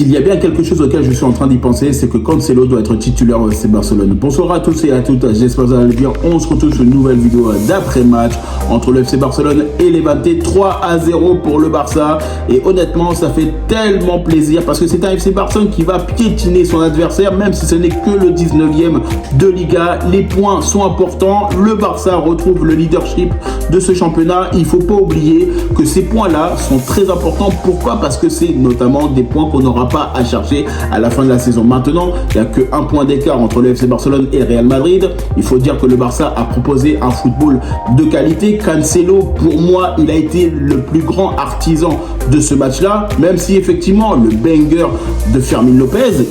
S'il y a bien quelque chose auquel je suis en train d'y penser, c'est que Cancelo doit être titulaire au FC Barcelone. Bonsoir à tous et à toutes, j'espère que vous allez bien. On se retrouve sur une nouvelle vidéo d'après-match entre le FC Barcelone et Levante. 3-0 pour le Barça. Et honnêtement, ça fait tellement plaisir parce que c'est un FC Barcelone qui va piétiner son adversaire, même si ce n'est que le 19e de Liga. Les points sont importants. Le Barça retrouve le leadership de ce championnat. Il ne faut pas oublier que ces points-là sont très importants. Pourquoi? Parce que c'est notamment des points qu'on n'aura pas à chercher à la fin de la saison. Maintenant, il n'y a qu'un point d'écart entre le FC Barcelone et Real Madrid. Il faut dire que le Barça a proposé un football de qualité. Cancelo, pour moi, il a été le plus grand artisan de ce match-là, même si effectivement le banger de Fermín López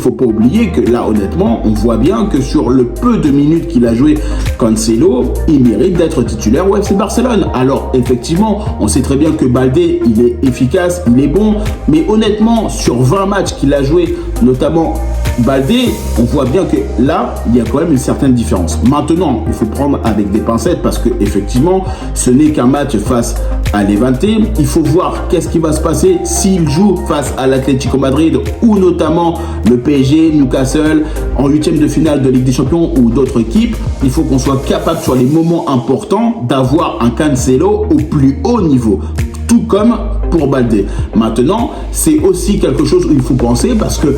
faut pas oublier que là, honnêtement, on voit bien que sur le peu de minutes qu'il a joué, Cancelo, il mérite d'être titulaire au FC Barcelone. Alors, effectivement, on sait très bien que Baldé, il est efficace, il est bon, mais honnêtement, sur 20 matchs qu'il a joué, notamment Baldé, on voit bien que là, il y a quand même une certaine différence. Maintenant, il faut prendre avec des pincettes parce que effectivement, ce n'est qu'un match face à Levante. Il faut voir qu'est-ce qui va se passer s'il joue face à l'Atlético Madrid ou notamment le PSG, Newcastle, en 8e de finale de Ligue des Champions ou d'autres équipes. Il faut qu'on soit capable sur les moments importants d'avoir un Cancelo au plus haut niveau. Tout comme pour Baldé. Maintenant, c'est aussi quelque chose où il faut penser parce que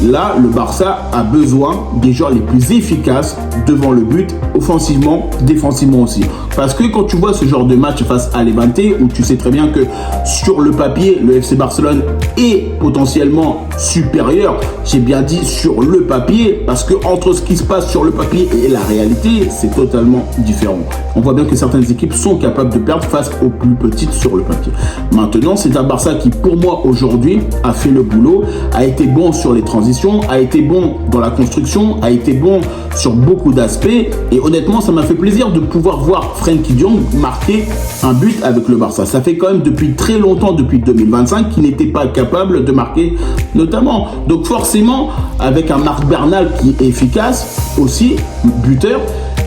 là, le Barça a besoin des joueurs les plus efficaces devant le but, offensivement, défensivement aussi. Parce que quand tu vois ce genre de match face à Levante, où tu sais très bien que sur le papier, le FC Barcelone est potentiellement supérieur, j'ai bien dit sur le papier, parce que entre ce qui se passe sur le papier et la réalité, c'est totalement différent. On voit bien que certaines équipes sont capables de perdre face aux plus petites sur le papier. Maintenant, c'est un Barça qui, pour moi, aujourd'hui, a fait le boulot, a été bon sur les transitions, a été bon dans la construction, a été bon sur beaucoup d'aspects. Et honnêtement, ça m'a fait plaisir de pouvoir voir Frenkie de Jong marquer un but avec le Barça. Ça fait quand même depuis très longtemps, depuis 2025, qu'il n'était pas capable de marquer notamment. Donc forcément, avec un Marc Bernal qui est efficace aussi, buteur.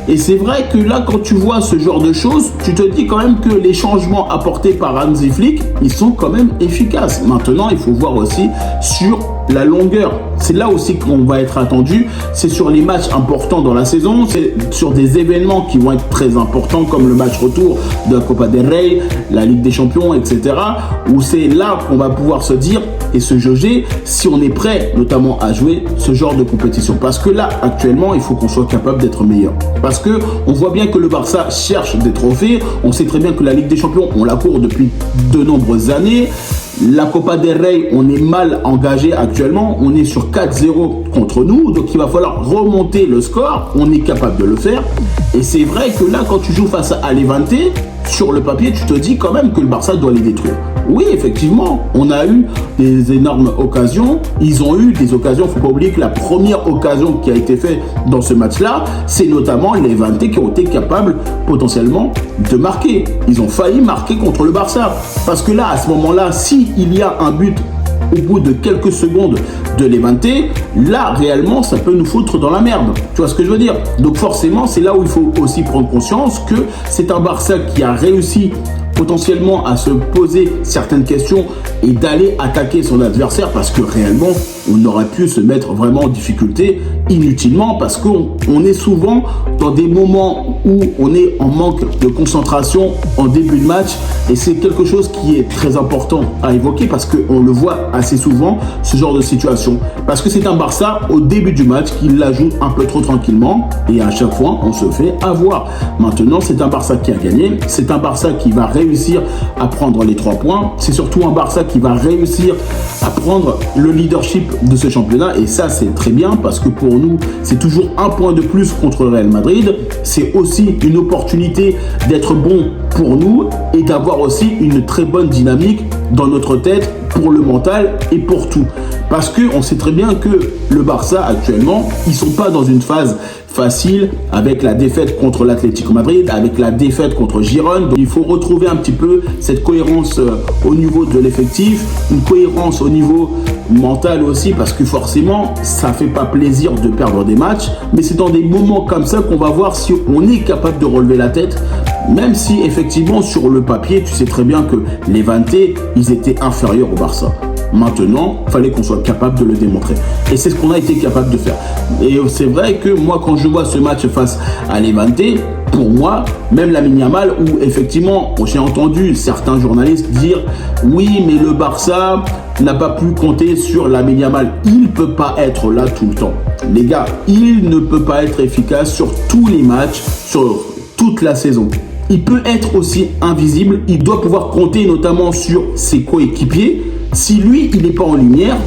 Et c'est vrai que là, quand tu vois ce genre de choses, tu te dis quand même que les changements apportés par Hansi Flick, ils sont quand même efficaces. Maintenant, il faut voir aussi sur la longueur. C'est là aussi qu'on va être attendu. C'est sur les matchs importants dans la saison. C'est sur des événements qui vont être très importants comme le match retour de la Copa del Rey, la Ligue des Champions, etc. Où c'est là qu'on va pouvoir se dire et se jauger si on est prêt notamment à jouer ce genre de compétition. Parce que là, actuellement, il faut qu'on soit capable d'être meilleur. Parce que on voit bien que le Barça cherche des trophées. On sait très bien que la Ligue des Champions, on la court depuis de nombreuses années. La Copa del Rey, on est mal engagé actuellement. On est sur 4-0 contre nous. Donc, il va falloir remonter le score. On est capable de le faire. Et c'est vrai que là, quand tu joues face à Levante, sur le papier, tu te dis quand même que le Barça doit les détruire. Oui, effectivement, on a eu des énormes occasions. Ils ont eu des occasions. Il ne faut pas oublier que la première occasion qui a été faite dans ce match-là, c'est notamment les Levante qui ont été capables potentiellement de marquer. Ils ont failli marquer contre le Barça. Parce que là, à ce moment-là, s'il y a un but au bout de quelques secondes de Levante, là, réellement, ça peut nous foutre dans la merde. Tu vois ce que je veux dire? Donc forcément, c'est là où il faut aussi prendre conscience que c'est un Barça qui a réussi potentiellement à se poser certaines questions et d'aller attaquer son adversaire parce que réellement, on aurait pu se mettre vraiment en difficulté inutilement parce qu'on est souvent dans des moments où on est en manque de concentration en début de match et c'est quelque chose qui est très important à évoquer parce qu'on le voit assez souvent, ce genre de situation. Parce que c'est un Barça au début du match qui la joue un peu trop tranquillement et à chaque fois, on se fait avoir. Maintenant, c'est un Barça qui a gagné, c'est un Barça qui va réussir à prendre les 3 points, c'est surtout un Barça qui va réussir à prendre le leadership de ce championnat et ça c'est très bien parce que pour nous c'est toujours un point de plus contre le Real Madrid, c'est aussi une opportunité d'être bon pour nous et d'avoir aussi une très bonne dynamique dans notre tête pour le mental et pour tout parce que on sait très bien que le Barça actuellement ils sont pas dans une phase facile avec la défaite contre l'Atlético Madrid, avec la défaite contre Girone. Donc il faut retrouver un petit peu cette cohérence au niveau de l'effectif, une cohérence au niveau mental aussi, parce que forcément ça fait pas plaisir de perdre des matchs, mais c'est dans des moments comme ça qu'on va voir si on est capable de relever la tête, même si effectivement sur le papier tu sais très bien que les Levante ils étaient inférieurs au Barça. Maintenant, il fallait qu'on soit capable de le démontrer. Et c'est ce qu'on a été capable de faire. Et c'est vrai que moi, quand je vois ce match face à Levante, pour moi, même Lamine Yamal, où effectivement, j'ai entendu certains journalistes dire « Oui, mais le Barça n'a pas pu compter sur Lamine Yamal. Il ne peut pas être là tout le temps. » Les gars, il ne peut pas être efficace sur tous les matchs, sur toute la saison. Il peut être aussi invisible. Il doit pouvoir compter notamment sur ses coéquipiers. Si lui, il n'est pas en lumière,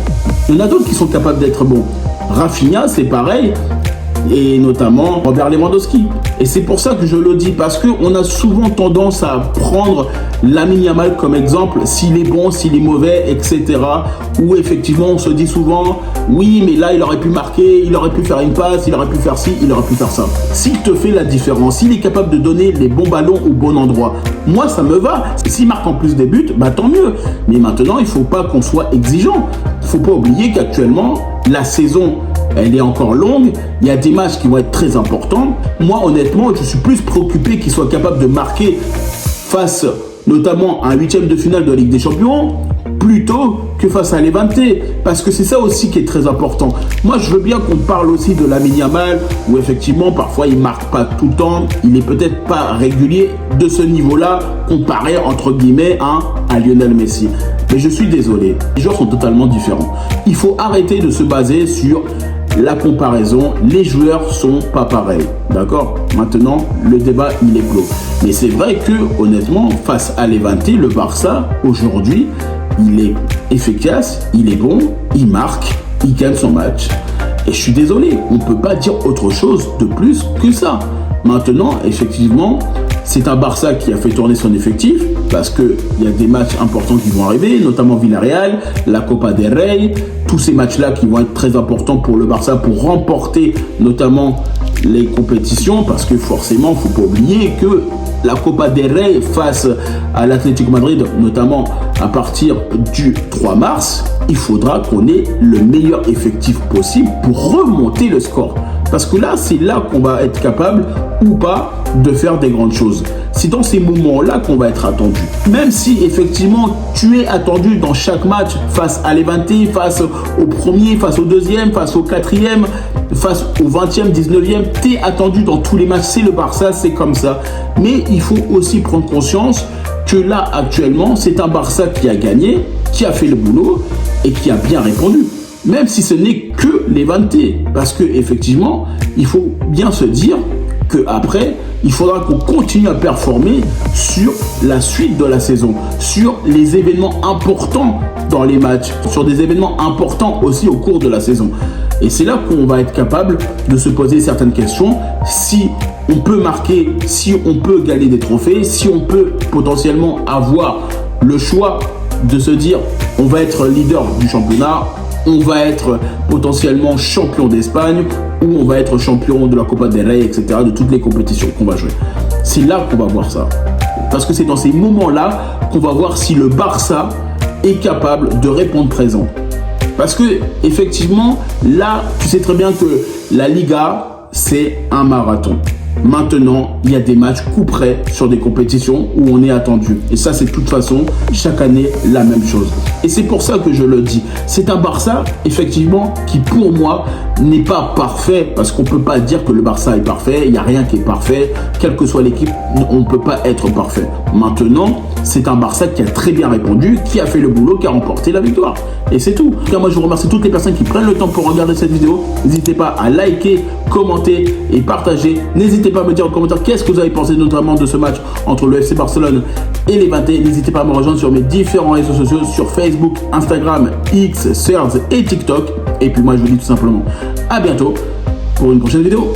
il y en a d'autres qui sont capables d'être bons. Rafinha, c'est pareil, et notamment Robert Lewandowski. Et c'est pour ça que je le dis, parce qu'on a souvent tendance à prendre Lamine Yamal comme exemple, s'il est bon, s'il est mauvais, etc. Où effectivement, on se dit souvent, oui, mais là, il aurait pu marquer, il aurait pu faire une passe, il aurait pu faire ci, il aurait pu faire ça. S'il te fait la différence, s'il est capable de donner les bons ballons au bon endroit, moi, ça me va. S'il marque en plus des buts, bah tant mieux. Mais maintenant, il ne faut pas qu'on soit exigeant. Il ne faut pas oublier qu'actuellement, la saison, elle est encore longue. Il y a des matchs qui vont être très importants. Moi, honnêtement, je suis plus préoccupé qu'il soit capable de marquer face notamment à un huitième de finale de la Ligue des Champions, plutôt que face à Levante, parce que c'est ça aussi qui est très important. Moi, je veux bien qu'on parle aussi de Lamine Yamal, où effectivement, parfois, il ne marque pas tout le temps, il n'est peut-être pas régulier de ce niveau-là, comparé, entre guillemets, à Lionel Messi. Mais je suis désolé, les joueurs sont totalement différents. Il faut arrêter de se baser sur la comparaison, les joueurs sont pas pareils, d'accord? Maintenant, le débat, il est clos. Mais c'est vrai que, honnêtement, face à Levante, le Barça, aujourd'hui, il est efficace, il est bon, il marque, il gagne son match. Et je suis désolé, on ne peut pas dire autre chose de plus que ça. Maintenant, effectivement, c'est un Barça qui a fait tourner son effectif parce qu'il y a des matchs importants qui vont arriver, notamment Villarreal, la Copa del Rey, tous ces matchs-là qui vont être très importants pour le Barça pour remporter notamment les compétitions, parce que forcément, il ne faut pas oublier que la Copa del Rey face à l'Atlético Madrid, notamment à partir du 3 mars, il faudra qu'on ait le meilleur effectif possible pour remonter le score. Parce que là, c'est là qu'on va être capable ou pas de faire des grandes choses. C'est dans ces moments-là qu'on va être attendu. Même si effectivement tu es attendu dans chaque match face à Levante, face au premier, face au deuxième, face au quatrième, face au 20e, 19e, tu es attendu dans tous les matchs. C'est le Barça, c'est comme ça. Mais il faut aussi prendre conscience que là, actuellement, c'est un Barça qui a gagné, qui a fait le boulot et qui a bien répondu. Même si ce n'est que Levante, parce que effectivement, il faut bien se dire qu'après, il faudra qu'on continue à performer sur la suite de la saison, sur les événements importants dans les matchs, sur des événements importants aussi au cours de la saison. Et c'est là qu'on va être capable de se poser certaines questions. Si on peut marquer, si on peut gagner des trophées, si on peut potentiellement avoir le choix de se dire on va être leader du championnat, on va être potentiellement champion d'Espagne ou on va être champion de la Copa del Rey, etc., de toutes les compétitions qu'on va jouer. C'est là qu'on va voir ça. Parce que c'est dans ces moments-là qu'on va voir si le Barça est capable de répondre présent. Parce que, effectivement, là, tu sais très bien que la Liga, c'est un marathon. Maintenant, il y a des matchs coup près sur des compétitions où on est attendu. Et ça, c'est de toute façon, chaque année, la même chose. Et c'est pour ça que je le dis. C'est un Barça, effectivement, qui pour moi, n'est pas parfait. Parce qu'on ne peut pas dire que le Barça est parfait. Il n'y a rien qui est parfait. Quelle que soit l'équipe, on ne peut pas être parfait. Maintenant, c'est un Barça qui a très bien répondu, qui a fait le boulot, qui a remporté la victoire. Et c'est tout. En tout cas, moi, je vous remercie toutes les personnes qui prennent le temps pour regarder cette vidéo. N'hésitez pas à liker, commenter et partager. N'hésitez pas à me dire en commentaire qu'est-ce que vous avez pensé notamment de ce match entre le FC Barcelone et Levante. N'hésitez pas à me rejoindre sur mes différents réseaux sociaux, sur Facebook, Instagram, X, Threads et TikTok. Et puis moi, je vous dis tout simplement à bientôt pour une prochaine vidéo.